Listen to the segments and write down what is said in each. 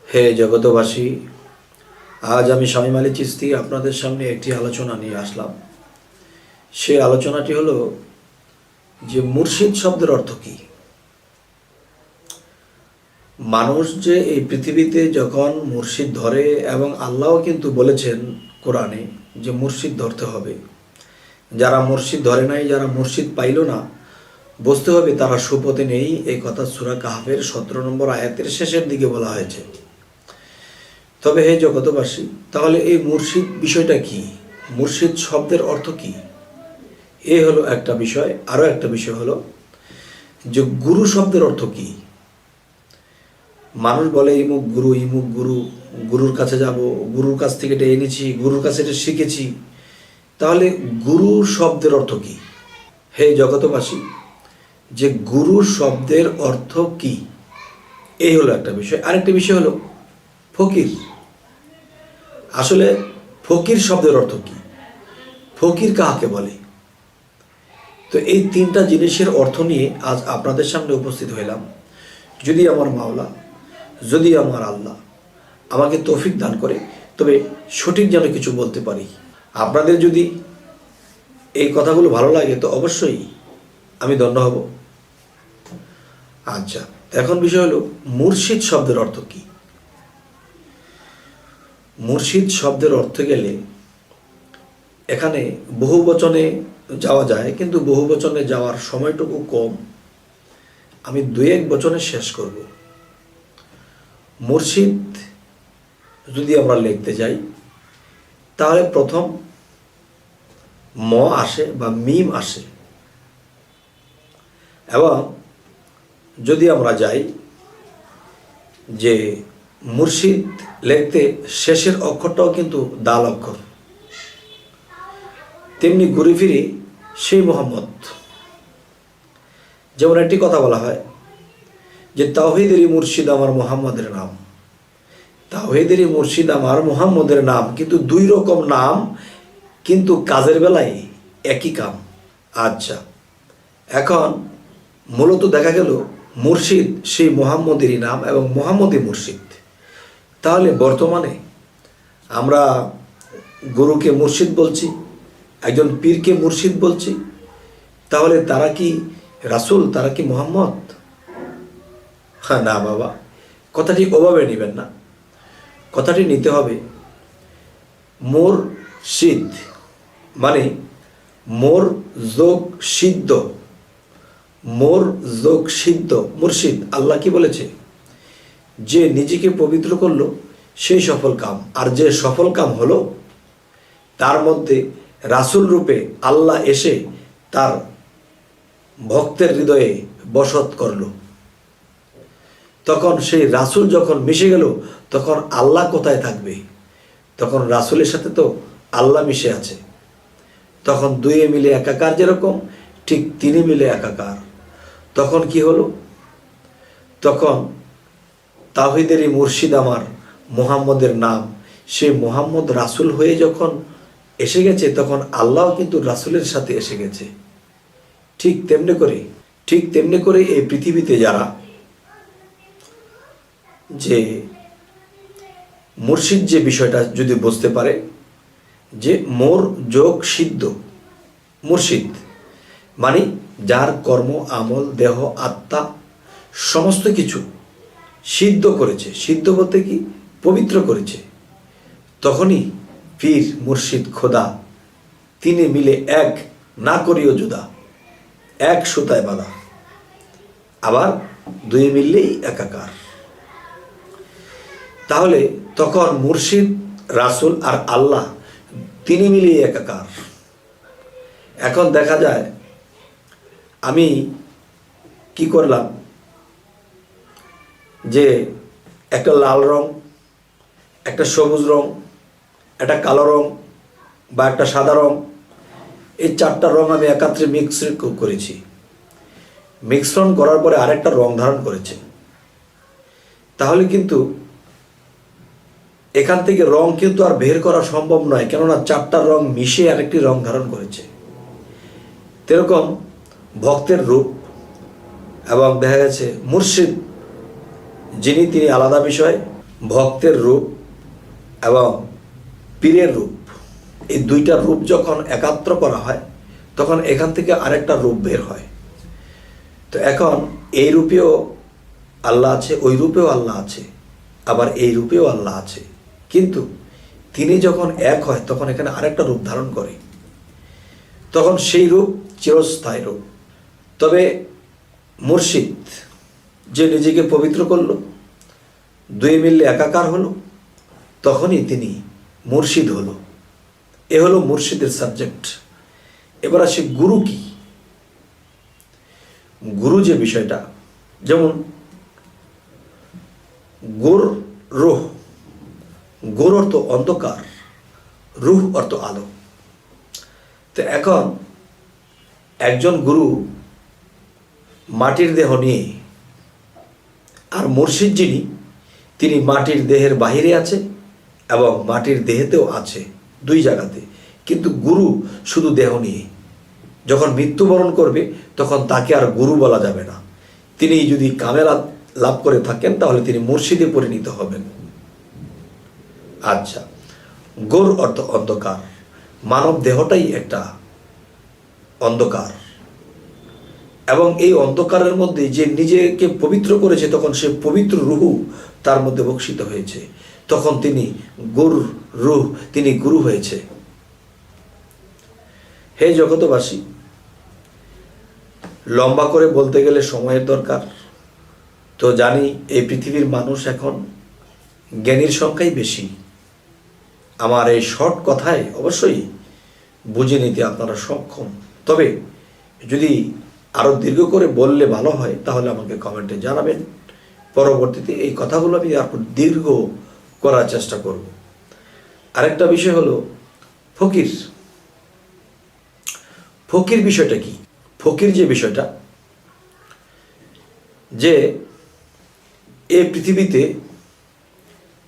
হে জগতবাসী, আজ আমি শামীম আলী চিশতি আপনাদের সামনে একটি আলোচনা নিয়ে আসলাম। সেই আলোচনাটি হলো যে মুর্শিদ শব্দের অর্থ কী। মানুষ যে এই পৃথিবীতে যখন মুর্শিদ ধরে, এবং আল্লাহও কিন্তু বলেছেন কোরআনে যে মুর্শিদ ধরতে হবে। যারা মুর্শিদ ধরে নাই, যারা মুর্শিদ পাইল না, বুঝতে হবে তারা সুপথে নেই। এই কথা সূরা কাহফের 17 নম্বর আয়াতের শেষের দিকে বলা হয়েছে। তবে হে জগতবাসী, তাহলে এই মুর্শিদ বিষয়টা কি? মুর্শিদ শব্দের অর্থ কি? এ হলো একটা বিষয়। আরও একটা বিষয় হলো যে গুরু শব্দের অর্থ কি। মানুষ বলে ইমুক গুরু, ইমুক গুরু, গুরুর কাছে যাব, গুরুর কাছ থেকে এটা এনেছি, গুরুর কাছে এটা শিখেছি। তাহলে গুরু শব্দের অর্থ কি? হে জগতবাসী, যে গুরু শব্দের অর্থ কি, এই হলো একটা বিষয়। আরেকটা বিষয় হলো ফকির। আসলে ফকির শব্দের অর্থ কি? ফকির কাকে বলে? তো এই তিনটা জিনিসের অর্থ নিয়ে আজ আপনাদের সামনে উপস্থিত হইলাম। যদি আমার মাওলা, যদি আমার আল্লাহ আমাকে তৌফিক দান করে, তবে সঠিক যেন কিছু বলতে পারি। আপনাদের যদি এই কথাগুলো ভালো লাগে তো অবশ্যই আমি ধন্য হব। আচ্ছা, এখন বিষয় হলো মুর্শিদ শব্দের অর্থ কি। মুর্শিদ শব্দের অর্থ গেলে এখানে বহু বচনে যাওয়া যায়, কিন্তু বহু বচনে যাওয়ার সময়টুকু কম। আমি 2-1 বচনে শেষ করব। মুর্শিদ যদি আমরা লিখতে যাই, তাহলে প্রথম ম আসে বা মিম আসে, এবং যদি আমরা যাই যে মুর্শিদ লিখতে শেষের অক্ষরটাও কিন্তু দাল অক্ষর, তেমনি ঘুরে ফিরে সেই মোহাম্মদ। যেমন একটি কথা বলা হয় যে তাওহীদেরই মুর্শিদ আমার মোহাম্মদের নাম। তাওহীদেরই মুর্শিদ আমার মোহাম্মদের নাম, কিন্তু 2 রকম নাম, কিন্তু কাজের বেলায় একই কাম। আচ্ছা, এখন মূলত দেখা গেল মুর্শিদ সেই মোহাম্মদেরই নাম এবং মোহাম্মদই মুর্শিদ। তাহলে বর্তমানে আমরা গুরুকে মুর্শিদ বলছি, একজন পীরকে মুর্শিদ বলছি, তাহলে তারা কি রাসূল? তারা কি মোহাম্মদ? হ্যাঁ, না বাবা, কথাটি ওভাবে নেবেন না। কথাটি নিতে হবে মুরশিদ মানে মোর যোগ সিদ্ধ, মোর যোগ সিদ্ধ মুর্শিদ। আল্লাহ কি বলেছে? যে নিজেকে পবিত্র করলো সেই সফল কাম, আর যে সফল কাম হলো তার মধ্যে রাসূল রূপে আল্লাহ এসে তার ভক্তের হৃদয়ে বসত করলো। তখন সেই রাসূল যখন মিশে গেল, তখন আল্লাহ কোথায় থাকবে? তখন রাসূলের সাথে তো আল্লাহ মিশে আছে। তখন 2 মিলে একাকার, যেরকম ঠিক 3 মিলে একাকার। তখন কি হলো? তখন তাওহীদেরই মুর্শিদ আমার মুহাম্মদের নাম, সে মুহাম্মদ রাসূল হয়ে যখন এসে গেছে, তখন আল্লাহ কিন্তু রাসূলের সাথে এসে গেছে। ঠিক তেমনি করে এই পৃথিবীতে যারা যে মুর্শিদ যে বিষয়টা যদি বুঝতে পারে যে মোর যোগ সিদ্ধ মুর্শিদ মানে যার কর্ম, আমল, দেহ, আত্মা সমস্ত কিছু সিদ্ধ করেছে। সিদ্ধ বলতে কি? পবিত্র করেছে। তখনই পীর, মুর্শিদ, খোদা 3 মিলে এক, না করিও জুদা, এক সুতায় বাঁধা। আবার 2 মিললেই একাকার। তাহলে তখন মুর্শিদ, রাসূল আর আল্লাহ 3 মিলিয়ে একাকার। এখন দেখা যায় আমি কি করলাম যে একটা লাল রং, একটা সবুজ রং, একটা কালো রং বা একটা সাদা রং, এই 4টা রং আমি একাত্রে মিশ্রণ করেছি। মিশ্রণ করার পরে আরেকটা রং ধারণ করেছে। তাহলে কিন্তু এখান থেকে রং কিন্তু আর বের করা সম্ভব নয়, কেননা 4টা রং মিশে আরেকটি রং ধারণ করেছে। এরকম ভক্তের রূপ, এবং দেখা গেছে মুর্শিদ যিনি, তিনি আলাদা বিষয়। ভক্তের রূপ এবং পীরের রূপ, এই দুইটা রূপ যখন একাত্র করা হয় তখন এখান থেকে আরেকটা রূপ বের হয়। তো এখন এই রূপেও আল্লাহ আছে, ওই রূপেও আল্লাহ আছে, আবার এই রূপেও আল্লাহ আছে, কিন্তু তিনি যখন এক হয় তখন এখানে আরেকটা রূপ ধারণ করে, তখন সেই রূপ চিরস্থায়ী রূপ। তবে মুর্শিদ যে নিজেকে পবিত্র করল, দুই মিললে একাকার হলো, তখনই তিনি মুর্শিদ হলো। এ হলো মুর্শিদের সাবজেক্ট। এবার আসে গুরু কি। গুরু যে বিষয়টা, যেমন গুর রুহ, গুর অর্থ অন্ধকার, রুহ অর্থ আলো। তো এখন একজন গুরু মাটির দেহ নিয়ে, আর মুর্শিদ যিনি তিনি মাটির দেহের বাহিরে আছে এবং মাটির দেহেতেও আছে, দুই জায়গাতে। কিন্তু গুরু শুধু দেহ নিয়ে। যখন মৃত্যুবরণ করবে তখন তাকে আর গুরু বলা যাবে না। তিনি যদি কামেলা লাভ করে থাকেন তাহলে তিনি মুর্শিদে পরিণত হবেন। আচ্ছা, গোর অর্থ অন্ধকার, মানব দেহটাই একটা অন্ধকার, এবং এই অন্ধকারের মধ্যে যে নিজেকে পবিত্র করেছে তখন সে পবিত্র রুহু তার মধ্যে বক্ষিত হয়েছে, তখন তিনি রুহ, তিনি গুরু হয়েছে। হে জগতবাসী, লম্বা করে বলতে গেলে সময়ের দরকার। তো জানি এই পৃথিবীর মানুষ এখন জ্ঞানীর সংখ্যাই বেশি। আমার এই শর্ট কথায় অবশ্যই বুঝে নিতে আপনারা সক্ষম। তবে যদি আরও দীর্ঘ করে বললে ভালো হয় তাহলে আমাকে কমেন্টে জানাবেন। পরবর্তীতে এই কথাগুলো আমি আরও দীর্ঘ করার চেষ্টা করব। আরেকটা বিষয় হলো ফকির। ফকির বিষয়টা কি? ফকির যে বিষয়টা, যে এই পৃথিবীতে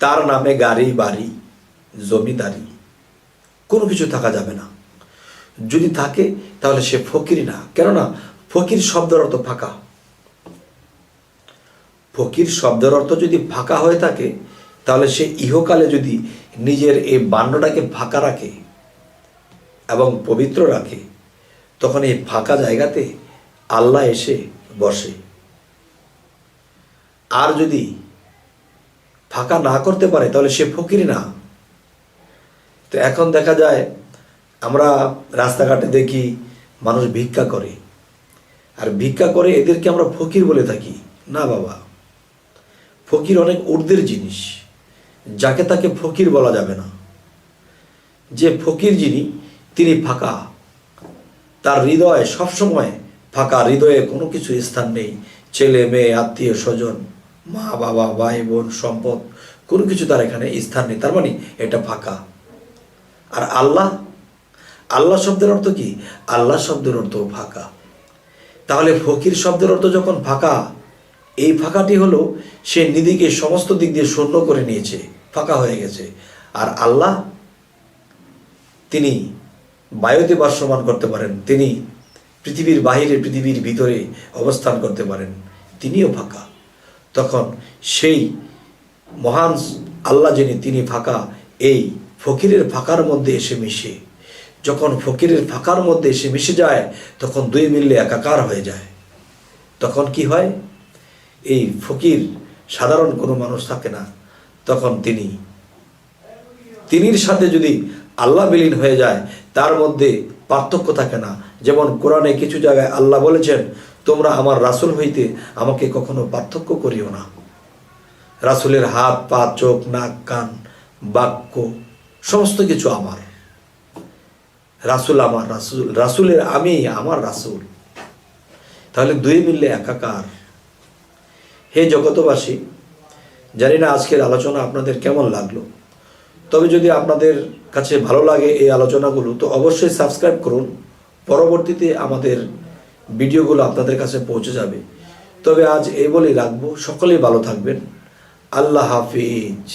তার নামে গাড়ি বাড়ি জমিদারি কোনো কিছু থাকা যাবে না। যদি থাকে তাহলে সে ফকির না। কেননা ফকির শব্দের অর্থ ফাঁকা। ফকির শব্দের অর্থ যদি ফাঁকা হয়ে থাকে তাহলে সে ইহকালে যদি নিজের এই বান্ডটাকে ফাঁকা রাখে এবং পবিত্র রাখে, তখন এই ফাঁকা জায়গাতে আল্লাহ এসে বসে। আর যদি ফাঁকা না করতে পারে তাহলে সে ফকির না। তো এখন দেখা যায় আমরা রাস্তাঘাটে দেখি মানুষ ভিক্ষা করে, আর ভিক্ষা করে এদেরকে আমরা ফকির বলে থাকি। না বাবা, ফকির অনেক ঊর্ধ্বের জিনিস, যাকে তাকে ফকির বলা যাবে না। যে ফকির যিনি তিনি ফাঁকা, তার হৃদয় সবসময় ফাঁকা, হৃদয়ে কোনো কিছু স্থান নেই। ছেলে মেয়ে আত্মীয় স্বজন মা বাবা ভাই বোন সম্পদ কোনো কিছু তার এখানে স্থান নেই, তার মানে এটা ফাঁকা। আর আল্লাহ, আল্লাহ শব্দের অর্থ কি? আল্লাহ শব্দের অর্থ ফাঁকা। তাহলে ফকির শব্দের অর্থ যখন ফাঁকা, এই ফাঁকাটি হলো সে নিজেকে সমস্ত দিক দিয়ে শূন্য করে নিয়েছে, ফাঁকা হয়ে গেছে। আর আল্লাহ তিনি বায়ুতে ভাসমান করতে পারেন, তিনি পৃথিবীর বাহিরে পৃথিবীর ভিতরে অবস্থান করতে পারেন, তিনিও ফাঁকা। তখন সেই মহান আল্লাহ যিনি তিনি ফাঁকা, এই ফকিরের ফাঁকার মধ্যে এসে মিশে। যখন ফকিরের ফাঁকার মধ্যে এসে মিশে যায় তখন দুই মিললে একাকার হয়ে যায়। তখন কি হয়? এই ফকির সাধারণ কোনো মানুষ থাকে না, তখন তিনির সাথে যদি আল্লাহ বিলীন হয়ে যায় তার মধ্যে পার্থক্য থাকে না। যেমন কোরআনে কিছু জায়গায় আল্লাহ বলেছেন, তোমরা আমার রাসূল হইতে আমাকে কখনো পার্থক্য করিও না। রাসূলের হাত পা চোখ নাক কান বাক্য সমস্ত কিছু আমার। রাসূল আমার রাসূল, রাসূলের আমি আমার রাসূল। তাহলে দুই মিললে একাকার। হে জগতবাসী, জানি না আজকের আলোচনা আপনাদের কেমন লাগলো। তবে যদি আপনাদের কাছে ভালো লাগে এই আলোচনাগুলো তো অবশ্যই সাবস্ক্রাইব করুন। পরবর্তীতে আমাদের ভিডিওগুলো আপনাদের কাছে পৌঁছে যাবে। তবে আজ এই বলেই রাখবো, সকলেই ভালো থাকবেন। আল্লাহ হাফিজ।